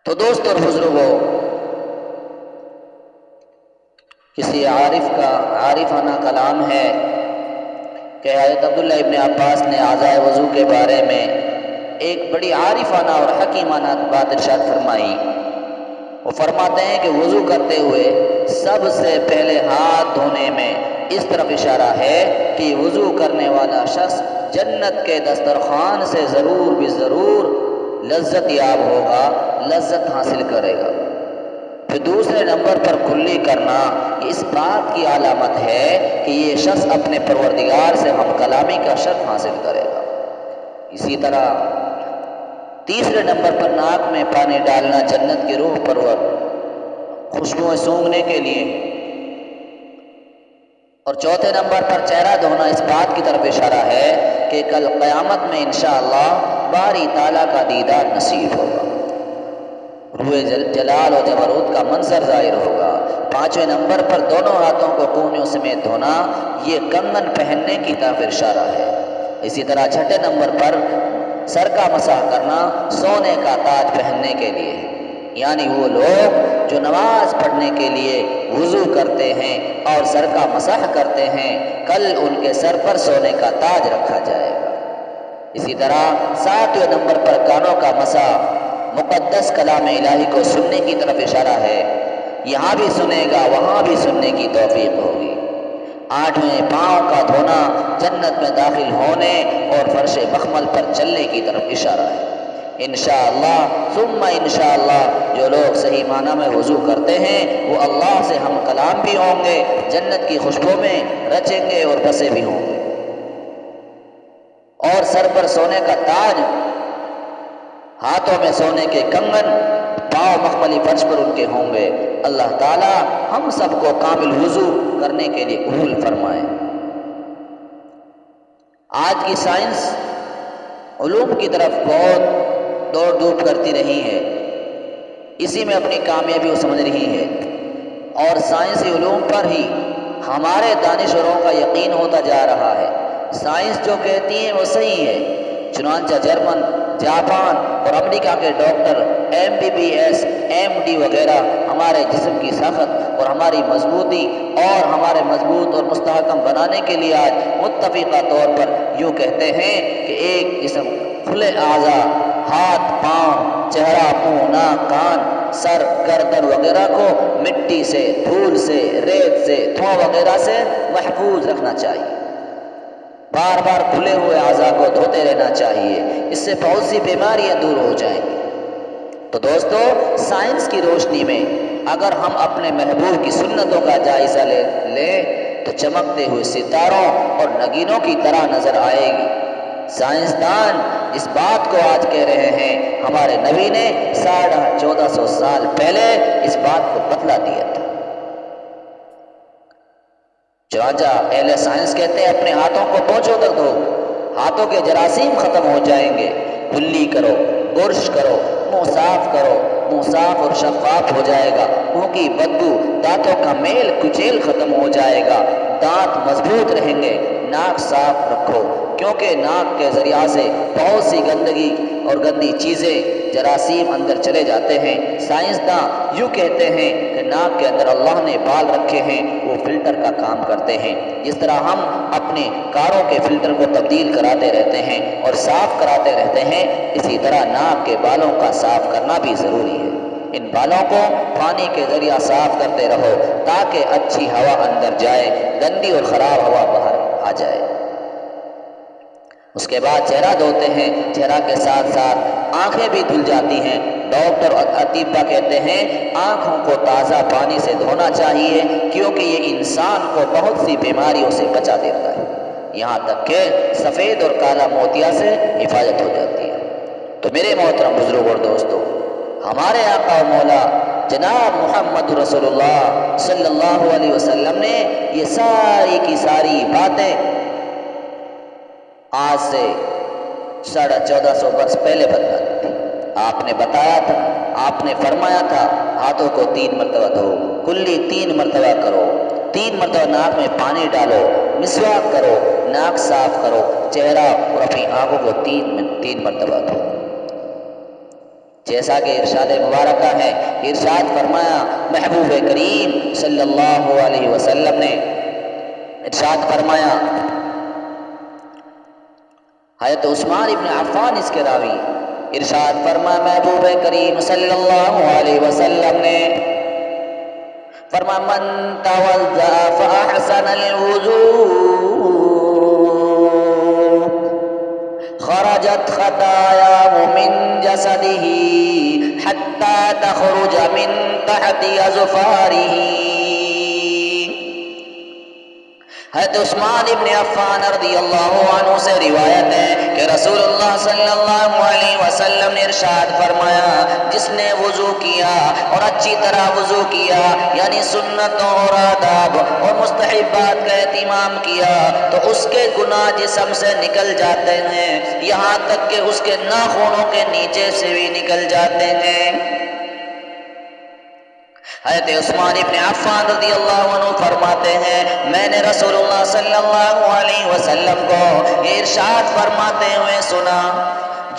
تو دوست اور بزرگوں، کسی عارف کا عارفانہ کلام ہے کہ حضرت عبداللہ ابن عباس نے اعضائے وضو کے بارے میں ایک بڑی عارفانہ اور حکیمانہ بات ارشاد فرمائی۔ وہ فرماتے ہیں کہ وضو کرتے ہوئے سب سے پہلے ہاتھ دھونے میں اس طرف اشارہ ہے کہ وضو کرنے والا شخص جنت کے دسترخوان سے ضرور بھی ضرور لذت یاب ہوگا، لذت حاصل کرے گا۔ پھر دوسرے نمبر پر کلی کرنا یہ اس بات کی علامت ہے کہ یہ شخص اپنے پروردگار سے ہم کلامی کا شرف حاصل کرے گا۔ اسی طرح تیسرے نمبر پر ناک میں پانی ڈالنا جنت کی روح پرور خوشبوئیں سونگھنے کے لیے، اور چوتھے نمبر پر چہرہ دھونا اس بات کی طرف اشارہ ہے کہ کل قیامت میں انشاءاللہ باری تعالیٰ کا دیدار نصیب ہوگا، روح جلال و جبروت کا منظر ظاہر ہوگا۔ پانچویں نمبر پر دونوں ہاتھوں کو کونیوں سمیت دھونا یہ کنگن پہننے کی طرف اشارہ ہے۔ اسی طرح چھٹے نمبر پر سر کا مسح کرنا سونے کا تاج پہننے کے لیے، یعنی وہ لوگ جو نماز پڑھنے کے لیے وضو کرتے ہیں اور سر کا مسح کرتے ہیں، کل ان کے سر پر سونے کا تاج رکھا جائے گا۔ اسی طرح ساتویں نمبر پر کانوں کا مسح مقدس کلام الہی کو سننے کی طرف اشارہ ہے، یہاں بھی سنے گا وہاں بھی سننے کی توفیق ہوگی۔ آٹھویں پاؤں کا دھونا جنت میں داخل ہونے اور فرش مخمل پر چلنے کی طرف اشارہ ہے۔ انشاءاللہ ثم انشاءاللہ جو لوگ صحیح معنی میں وضو کرتے ہیں وہ اللہ سے ہم کلام بھی ہوں گے، جنت کی خوشبو میں رچیں گے اور بسے بھی ہوں گے، اور سر پر سونے کا تاج، ہاتھوں میں سونے کے کنگن، پاؤں مخملی فرش پر ان کے ہوں گے۔ اللہ تعالی ہم سب کو کامل وضو کرنے کے لیے قبول فرمائے۔ آج کی سائنس علوم کی طرف بہت دوڑ دھوپ کرتی رہی ہے، اسی میں اپنی کامیابی سمجھ رہی ہے، اور سائنسی علوم پر ہی ہمارے دانشوروں کا یقین ہوتا جا رہا ہے۔ سائنس جو کہتی ہے وہ صحیح ہے، چنانچہ جرمن، جاپان اور امریکہ کے ڈاکٹر MBBS MD وغیرہ ہمارے جسم کی ساخت اور ہماری مضبوطی اور ہمارے مضبوط اور مستحکم بنانے کے لیے آج متفقہ طور پر یوں کہتے ہیں کہ ایک جسم کھلے اعضاء، ہاتھ، پاؤں، چہرہ، منہ، ناک، کان، سر، گردن وغیرہ کو مٹی سے، دھول سے، ریت سے، دھواں وغیرہ سے محفوظ رکھنا چاہیے۔ بار بار کھلے ہوئے اعضاء کو دھوتے رہنا چاہیے، اس سے بہت سی بیماریاں دور ہو جائیں گی۔ تو دوستو، سائنس کی روشنی میں اگر ہم اپنے محبوب کی سنتوں کا جائزہ لیں تو چمکتے ہوئے ستاروں اور نگینوں کی طرح نظر آئے گی۔ سائنسدان اس بات کو آج کہہ رہے ہیں، ہمارے نبی نے 1450 سال پہلے اس بات کو بتلا دیا تھا۔ چنانچہ اہل سائنس کہتے ہیں اپنے ہاتھوں کو پونچھوں تک دھو، ہاتھوں کے جراثیم ختم ہو جائیں گے، کلی کرو، برش کرو، منہ صاف کرو، منہ صاف اور شفاف ہو جائے گا، منہ کی بدبو، دانتوں کا میل کچیل ختم ہو جائے گا، دانت مضبوط رہیں گے، ناک صاف رکھو، کیونکہ ناک کے ذریعہ سے بہت سی گندگی اور گندی چیزیں، جراثیم اندر چلے جاتے ہیں۔ سائنسداں یوں کہتے ہیں کہ ناک کے اندر اللہ نے بال رکھے ہیں، وہ فلٹر کا کام کرتے ہیں۔ جس طرح ہم اپنے کاروں کے فلٹر کو تبدیل کراتے رہتے ہیں اور صاف کراتے رہتے ہیں، اسی طرح ناک کے بالوں کا صاف کرنا بھی ضروری ہے۔ ان بالوں کو پانی کے ذریعہ صاف کرتے رہو تاکہ اچھی ہوا اندر جائے، گندی اور خراب ہوا باہر آ جائے۔ اس کے بعد چہرہ دھوتے ہیں، چہرہ کے ساتھ ساتھ آنکھیں بھی دھل جاتی ہیں۔ ڈاکٹر اور اطباء کہتے ہیں آنکھوں کو تازہ پانی سے دھونا چاہیے، کیونکہ یہ انسان کو بہت سی بیماریوں سے بچا دیتا ہے، یہاں تک کہ سفید اور کالا موتیا سے حفاظت ہو جاتی ہے۔ تو میرے محترم بزرگ اور دوستو، ہمارے آقا و مولا جناب محمد رسول اللہ صلی اللہ علیہ وسلم نے یہ ساری کی ساری باتیں آج سے 1450 برس پہلے بتا دی تھی۔ آپ نے بتایا تھا، آپ نے فرمایا تھا ہاتھوں کو 3 مرتبہ دھو، کلی 3 مرتبہ کرو، 3 مرتبہ ناک میں پانی ڈالو، مسواک کرو، ناک صاف کرو، چہرہ اور اپنی آنکھوں کو 3 مرتبہ دھو۔ جیسا کہ ارشاد مبارکہ ہے، ارشاد فرمایا محبوب کریم صلی اللہ علیہ وسلم نے، ارشاد فرمایا حضرت عثمان ابن عفان اس کے راوی، ارشاد فرمایا محبوب کریم صلی اللہ علیہ وسلم نے فرمایا من توضأ فأحسن الوضوء خرجت خطاياه من جسده حتى تخرج من تحت أظفاره۔ حضرت عثمان ابن عفان رضی اللہ عنہ سے روایت ہے کہ رسول اللہ صلی اللہ علیہ وسلم نے ارشاد فرمایا جس نے وضو کیا اور اچھی طرح وضو کیا، یعنی سنتوں اور آداب اور مستحبات کا اہتمام کیا، تو اس کے گناہ جسم سے نکل جاتے ہیں، یہاں تک کہ اس کے ناخنوں کے نیچے سے بھی نکل جاتے ہیں۔ حضرت عثمان ابن عفان رضی اللہ عنہ فرماتے ہیں میں نے رسول اللہ صلی اللہ علیہ وسلم کو ارشاد فرماتے ہوئے سنا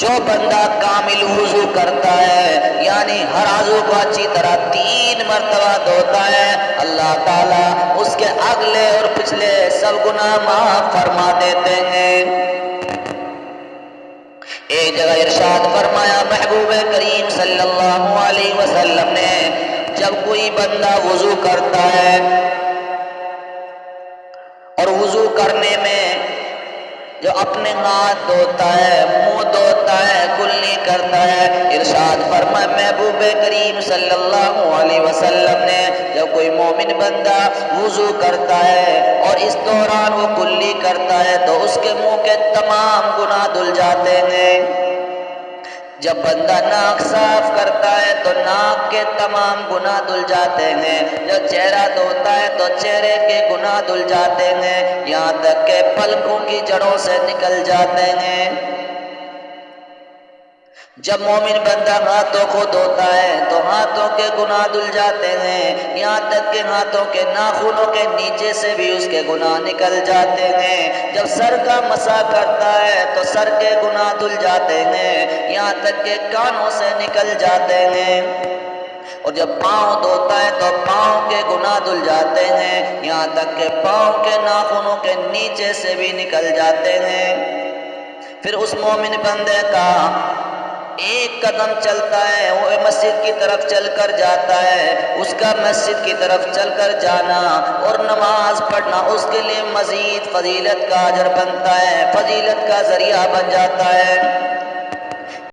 جو بندہ کامل وضو کرتا ہے، یعنی ہر عضو کو اچھی طرح 3 مرتبہ دھوتا ہے، اللہ تعالیٰ اس کے اگلے اور پچھلے سب گناہ معاف فرما دیتے ہیں۔ ایک جگہ ارشاد فرمایا محبوب کریم صلی اللہ علیہ وسلم نے جب کوئی بندہ وضو کرتا ہے اور وضو کرنے میں جو اپنے ہاتھ دھوتا ہے، منہ دھوتا ہے، کلی کرتا ہے، ارشاد فرمایا محبوب کریم صلی اللہ علیہ وسلم نے جب کوئی مومن بندہ وضو کرتا ہے اور اس دوران وہ کلی کرتا ہے تو اس کے منہ کے تمام گناہ دھل جاتے ہیں۔ جب بندہ ناک صاف کرتا ہے تو ناک کے تمام گناہ دھل جاتے ہیں، جب چہرہ دھوتا ہے تو چہرے کے گناہ دھل جاتے ہیں، یہاں تک کہ پلکوں کی جڑوں سے نکل جاتے ہیں۔ جب مومن بندہ ہاتھوں کو دھوتا ہے تو ہاتھوں کے گناہ دھل جاتے ہیں، یہاں تک کہ ہاتھوں کے ناخنوں کے نیچے سے بھی اس کے گناہ نکل جاتے ہیں۔ جب سر کا مسح کرتا ہے تو سر کے گناہ دھل جاتے ہیں، یہاں تک کہ کانوں سے نکل جاتے ہیں۔ اور جب پاؤں دھوتا ہے تو پاؤں کے گناہ دھل جاتے ہیں، یہاں تک کہ پاؤں کے ناخنوں کے نیچے سے بھی نکل جاتے ہیں۔ پھر اس مومن بندے کا ایک قدم چلتا ہے، وہ مسجد کی طرف چل کر جاتا ہے، اس کا مسجد کی طرف چل کر جانا اور نماز پڑھنا اس کے لیے مزید فضیلت کا اجر بنتا ہے، فضیلت کا ذریعہ بن جاتا ہے۔